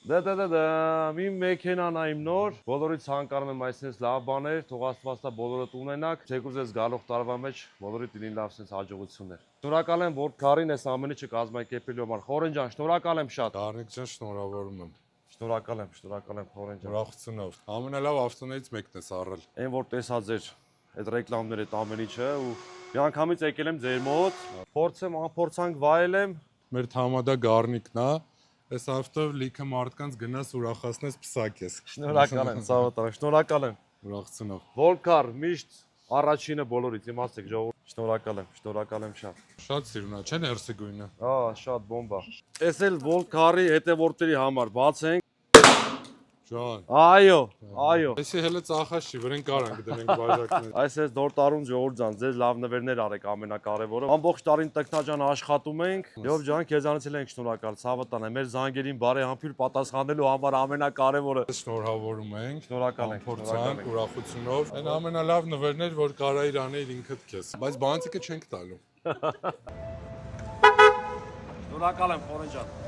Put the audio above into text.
Դա իմ մեքենան այմ նոր, բոլորից ցանկանում եմ այսպես լավ բաներ, թող Աստված տա բոլորդ ունենաք, թեկուզ ես գալող տարվա մեջ բոլորիդ լինին լավ sense հաջողություններ։ Շնորհակալ եմ, որ քարին ես ամեն ինչը կազմակերպելու համար։ Խորեն ջան, շնորհակալ եմ շատ։ Գառնիկ ջան, շնորհավորում եմ։ Շնորհակալ եմ, Խորեն ջան։ Ուրախությունով։ Ամենալավ ավտոներից մեկն ես առել։ Այն որ տեսած էր այդ ռեկլամները, այդ ամեն ինչը ու միանգամից եկել եմ ձեր մոտ, փորձեմ, անփորձանք վայել եմ։ Մեր թամադա գառնիկն է։ Այս ավտով լիքը մարդկանց գնաս ուրախացնես պսակես։ Շնորհակալ եմ, Սավոտ, շնորհակալ եմ։ Ուրախությունով։ Վոլկար միշտ առաջինը բոլորից, իմացեք ժողովուրդ, շնորհակալ եմ շատ։ Շատ սիրուն է, չէ՞ ներսի գույնը։ Շատ բոմբա։ Էս էլ Վոլկարի հետևորդների համար բացենք։ Ջան։ Այո։ Այսի հələ ծախած չի, վրան կարանք դնենք բաժակներ։ Այս էս նոր տարուն ժողովուրդ ջան, ձեզ լավ նվերներ արեք ամենակարևորը։ Ամբողջ տարին տեխնաջան աշխատում ենք։ Եվ ջան, քեզանից էլ ենք շնորհակալ, Սավոտան է, մեր զանգերին բարեհամբույր պատասխանելու համար ամենակարևորը։ Շնորհավորում ենք։ Շնորհակալ ենք, Փորձանք ուրախությունով։ Այն ամենալավ նվերներ, որ կարայիր անել ինքդ քեզ։ Բայց բանտիկը չենք տալու։ Շնորհակալ եմ, Խորեն ջան։